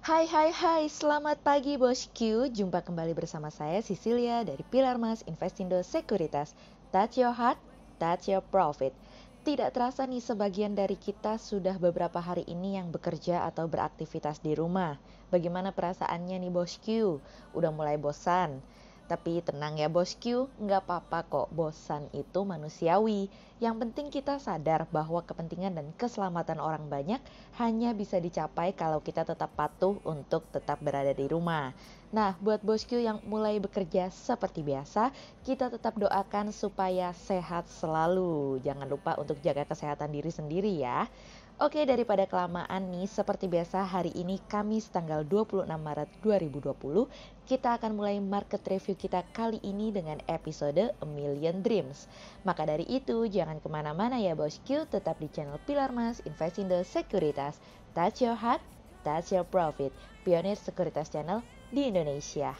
Hai, selamat pagi bosku. Jumpa kembali bersama saya Cecilia dari Pilar Mas Investindo Sekuritas. Touch your heart, touch your profit. Tidak terasa nih sebagian dari kita sudah beberapa hari ini yang bekerja atau beraktivitas di rumah. Bagaimana perasaannya nih bosku? Udah mulai bosan? Tapi tenang ya bosku, nggak apa-apa kok, bosan itu manusiawi. Yang penting kita sadar bahwa kepentingan dan keselamatan orang banyak hanya bisa dicapai kalau kita tetap patuh untuk tetap berada di rumah. Nah, buat bosku yang mulai bekerja seperti biasa, kita tetap doakan supaya sehat selalu. Jangan lupa untuk jaga kesehatan diri sendiri ya. Oke, daripada kelamaan nih, seperti biasa hari ini Kamis tanggal 26 Maret 2020, kita akan mulai market review kita kali ini dengan episode A Million Dreams. Maka dari itu, jangan kemana-mana ya bosku, tetap di channel Pilar Mas Investindo Sekuritas. Touch your heart, touch your profit. Pionir Sekuritas Channel di Indonesia.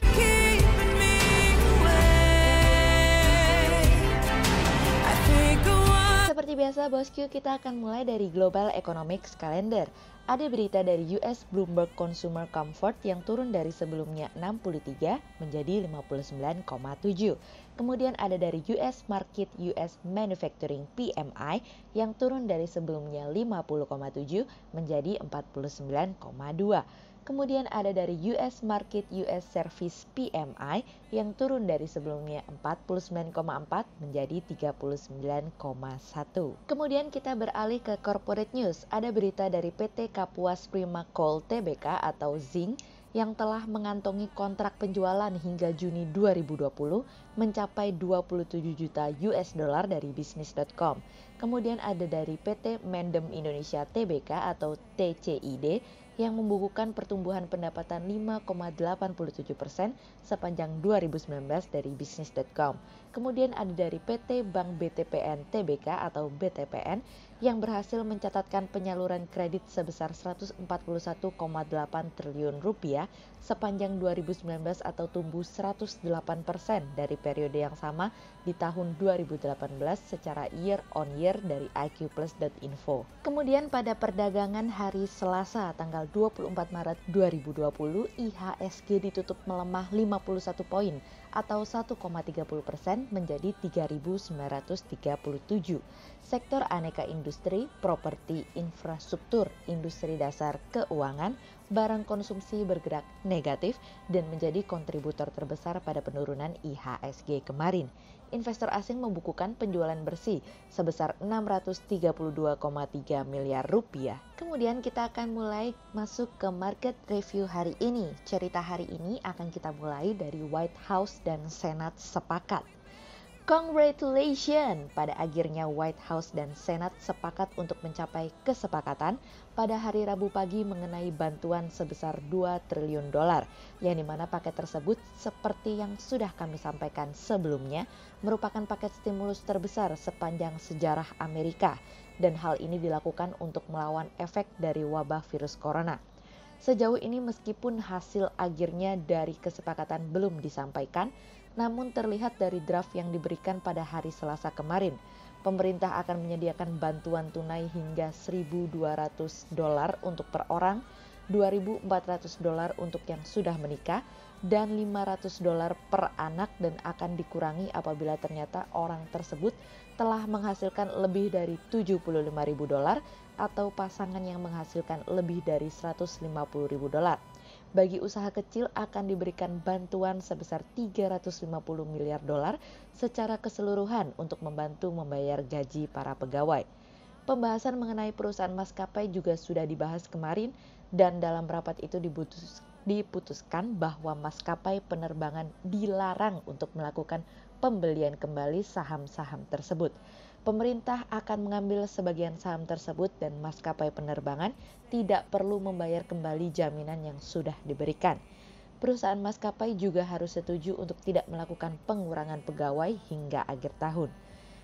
Seperti biasa bosku, kita akan mulai dari Global Economics Calendar. Ada berita dari US Bloomberg Consumer Comfort yang turun dari sebelumnya 63 menjadi 59,7. Kemudian ada dari US Market US Manufacturing PMI yang turun dari sebelumnya 50,7 menjadi 49,2. Kemudian ada dari US Market US Service PMI yang turun dari sebelumnya 49,4 menjadi 39,1. Kemudian kita beralih ke corporate news. Ada berita dari PT Kapuas Prima Coal Tbk atau Zinc yang telah mengantongi kontrak penjualan hingga Juni 2020 mencapai 27 juta US dollar dari bisnis.com. Kemudian ada dari PT Mendem Indonesia Tbk atau TCID yang membukukan pertumbuhan pendapatan 5,87% sepanjang 2019 dari bisnis.com. Kemudian ada dari PT Bank BTPN Tbk atau BTPN yang berhasil mencatatkan penyaluran kredit sebesar 141,8 triliun rupiah sepanjang 2019 atau tumbuh 108% dari periode yang sama di tahun 2018 secara year on year dari iqplus.info. Kemudian pada perdagangan hari Selasa tanggal 24 Maret 2020, IHSG ditutup melemah 51 poin atau 1,30% menjadi 3.937. Sektor aneka industri, properti, infrastruktur, industri dasar, keuangan, barang konsumsi bergerak negatif dan menjadi kontributor terbesar pada penurunan IHSG kemarin. Investor asing membukukan penjualan bersih sebesar 632,3 miliar rupiah. Kemudian kita akan mulai masuk ke market review hari ini. Cerita hari ini akan kita mulai dari White House dan Senat sepakat. Congratulations! Pada akhirnya White House dan Senat sepakat untuk mencapai kesepakatan pada hari Rabu pagi mengenai bantuan sebesar 2 triliun dolar, yang dimana paket tersebut seperti yang sudah kami sampaikan sebelumnya merupakan paket stimulus terbesar sepanjang sejarah Amerika, dan hal ini dilakukan untuk melawan efek dari wabah virus corona. Sejauh ini meskipun hasil akhirnya dari kesepakatan belum disampaikan, namun terlihat dari draft yang diberikan pada hari Selasa kemarin, pemerintah akan menyediakan bantuan tunai hingga $1.200 untuk per orang, $2.400 untuk yang sudah menikah, dan $500 per anak dan akan dikurangi apabila ternyata orang tersebut telah menghasilkan lebih dari $75.000 atau pasangan yang menghasilkan lebih dari $150.000. Bagi usaha kecil akan diberikan bantuan sebesar $350 miliar secara keseluruhan untuk membantu membayar gaji para pegawai. Pembahasan mengenai perusahaan maskapai juga sudah dibahas kemarin dan dalam rapat itu diputuskan bahwa maskapai penerbangan dilarang untuk melakukan pembelian kembali saham-saham tersebut. Pemerintah akan mengambil sebagian saham tersebut dan maskapai penerbangan tidak perlu membayar kembali jaminan yang sudah diberikan. Perusahaan maskapai juga harus setuju untuk tidak melakukan pengurangan pegawai hingga akhir tahun.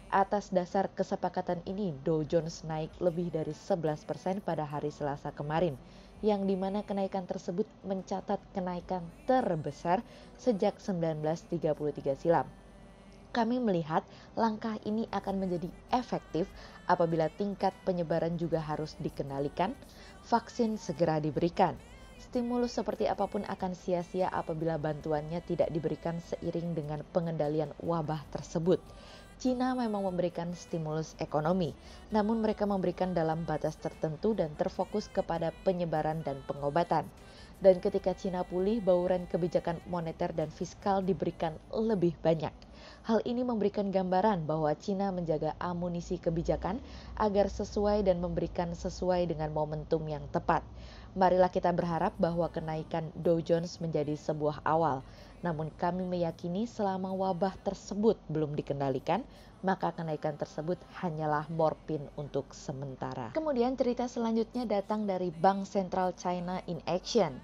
Atas dasar kesepakatan ini, Dow Jones naik lebih dari 11% pada hari Selasa kemarin, yang dimana kenaikan tersebut mencatat kenaikan terbesar sejak 1933 silam. Kami melihat langkah ini akan menjadi efektif apabila tingkat penyebaran juga harus dikendalikan, vaksin segera diberikan. Stimulus seperti apapun akan sia-sia apabila bantuannya tidak diberikan seiring dengan pengendalian wabah tersebut. Cina memang memberikan stimulus ekonomi, namun mereka memberikan dalam batas tertentu dan terfokus kepada penyebaran dan pengobatan. Dan ketika Cina pulih, bauran kebijakan moneter dan fiskal diberikan lebih banyak. Hal ini memberikan gambaran bahwa Cina menjaga amunisi kebijakan agar sesuai dan memberikan sesuai dengan momentum yang tepat. Marilah kita berharap bahwa kenaikan Dow Jones menjadi sebuah awal. Namun kami meyakini selama wabah tersebut belum dikendalikan, maka kenaikan tersebut hanyalah morfin untuk sementara. Kemudian cerita selanjutnya datang dari Bank Sentral China in Action.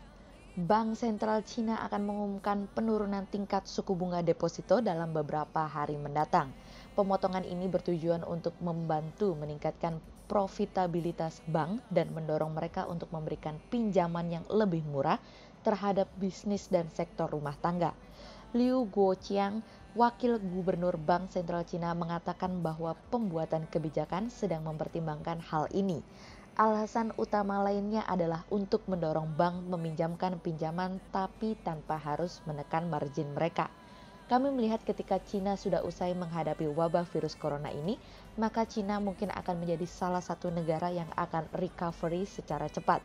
Bank Sentral Cina akan mengumumkan penurunan tingkat suku bunga deposito dalam beberapa hari mendatang. Pemotongan ini bertujuan untuk membantu meningkatkan profitabilitas bank dan mendorong mereka untuk memberikan pinjaman yang lebih murah terhadap bisnis dan sektor rumah tangga. Liu Guoqiang, wakil gubernur Bank Sentral Cina, mengatakan bahwa pembuatan kebijakan sedang mempertimbangkan hal ini. Alasan utama lainnya adalah untuk mendorong bank meminjamkan pinjaman tapi tanpa harus menekan margin mereka. Kami melihat ketika Cina sudah usai menghadapi wabah virus corona ini, maka Cina mungkin akan menjadi salah satu negara yang akan recovery secara cepat.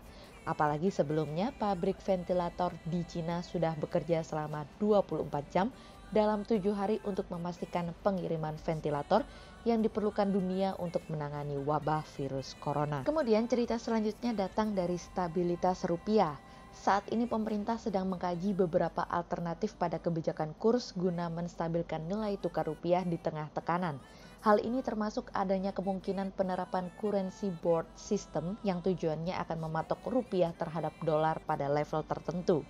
Apalagi sebelumnya pabrik ventilator di Cina sudah bekerja selama 24 jam dalam 7 hari untuk memastikan pengiriman ventilator yang diperlukan dunia untuk menangani wabah virus corona. Kemudian cerita selanjutnya datang dari stabilitas rupiah. Saat ini pemerintah sedang mengkaji beberapa alternatif pada kebijakan kurs guna menstabilkan nilai tukar rupiah di tengah tekanan. Hal ini termasuk adanya kemungkinan penerapan currency board system yang tujuannya akan mematok rupiah terhadap dolar pada level tertentu.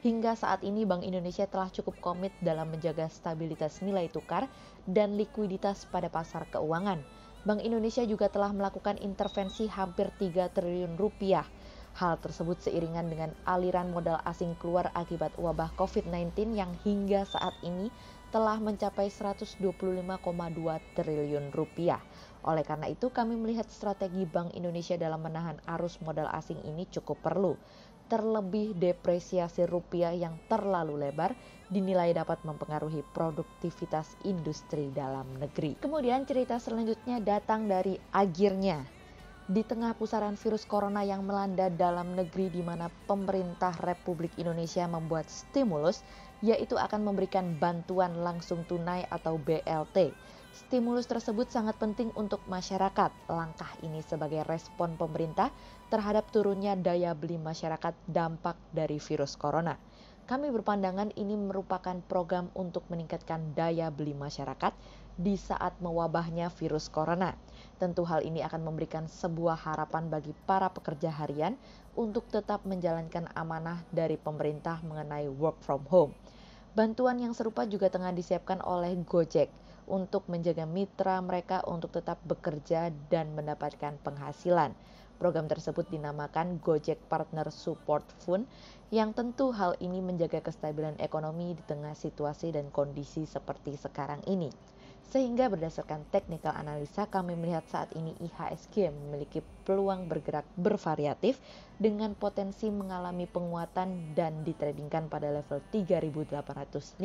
Hingga saat ini Bank Indonesia telah cukup komit dalam menjaga stabilitas nilai tukar dan likuiditas pada pasar keuangan. Bank Indonesia juga telah melakukan intervensi hampir 3 triliun rupiah. Hal tersebut seiringan dengan aliran modal asing keluar akibat wabah COVID-19 yang hingga saat ini telah mencapai 125,2 triliun rupiah. Oleh karena itu, kami melihat strategi Bank Indonesia dalam menahan arus modal asing ini cukup perlu. Terlebih depresiasi rupiah yang terlalu lebar dinilai dapat mempengaruhi produktivitas industri dalam negeri. Kemudian cerita selanjutnya datang dari akhirnya. Di tengah pusaran virus corona yang melanda dalam negeri di mana pemerintah Republik Indonesia membuat stimulus, yaitu akan memberikan bantuan langsung tunai atau BLT. Stimulus tersebut sangat penting untuk masyarakat. Langkah ini sebagai respon pemerintah terhadap turunnya daya beli masyarakat dampak dari virus corona. Kami berpandangan ini merupakan program untuk meningkatkan daya beli masyarakat di saat mewabahnya virus corona. Tentu hal ini akan memberikan sebuah harapan bagi para pekerja harian untuk tetap menjalankan amanah dari pemerintah mengenai work from home. Bantuan yang serupa juga tengah disiapkan oleh Gojek untuk menjaga mitra mereka untuk tetap bekerja dan mendapatkan penghasilan. Program tersebut dinamakan Gojek Partner Support Fund, yang tentu hal ini menjaga kestabilan ekonomi di tengah situasi dan kondisi seperti sekarang ini. Sehingga berdasarkan technical analisa, kami melihat saat ini IHSG memiliki peluang bergerak bervariatif dengan potensi mengalami penguatan dan ditradingkan pada level 3.858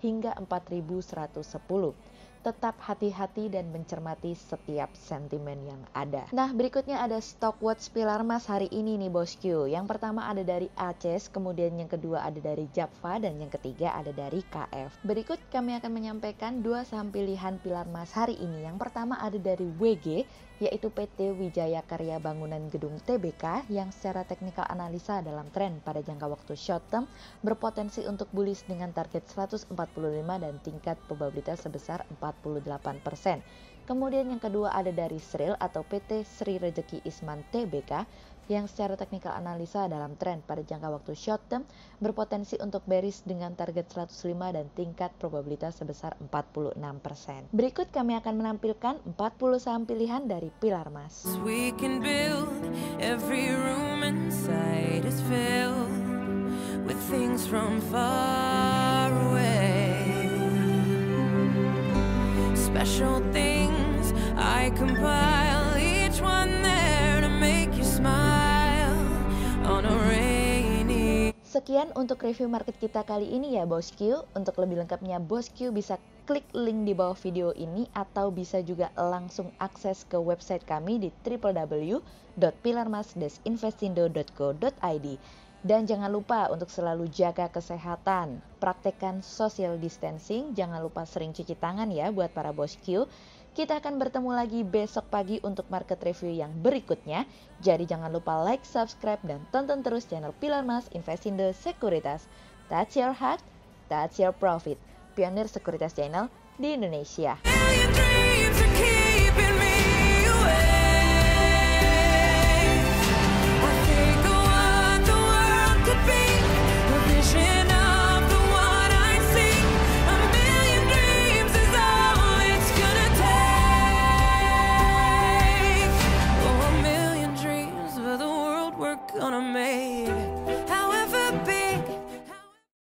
hingga 4.110. Tetap hati-hati dan mencermati setiap sentimen yang ada. Nah, berikutnya ada stock watch pilar emas hari ini nih bosku. Yang pertama ada dari ACES, kemudian yang kedua ada dari JAPFA, dan yang ketiga ada dari KF. Berikut kami akan menyampaikan 2 saham pilihan pilar emas hari ini. Yang pertama ada dari WG, yaitu PT Wijaya Karya Bangunan Gedung TBK, yang secara teknikal analisa dalam tren pada jangka waktu short term berpotensi untuk bullish dengan target 145 dan tingkat probabilitas sebesar 48%. Kemudian yang kedua ada dari SRIL atau PT Sri Rejeki Isman TBK, yang secara teknikal analisa dalam tren pada jangka waktu short term berpotensi untuk bearish dengan target 105 dan tingkat probabilitas sebesar 46%. Berikut kami akan menampilkan 40 saham pilihan dari pilar emas. We can build every room inside is filled with things from far away. Special things I compile, each one there to make you smile on a Sekian untuk review market kita kali ini ya Bosku. Untuk lebih lengkapnya Bosku bisa klik link di bawah video ini atau bisa juga langsung akses ke website kami di www.pilarmas-investindo.co.id. Dan jangan lupa untuk selalu jaga kesehatan, praktekkan social distancing, jangan lupa sering cuci tangan ya buat para Bosku. Kita akan bertemu lagi besok pagi untuk market review yang berikutnya. Jadi jangan lupa like, subscribe, dan tonton terus channel Pilar Mas Investindo Sekuritas. That's your heart, that's your profit. Pionir Sekuritas Channel di Indonesia. Gonna make, however big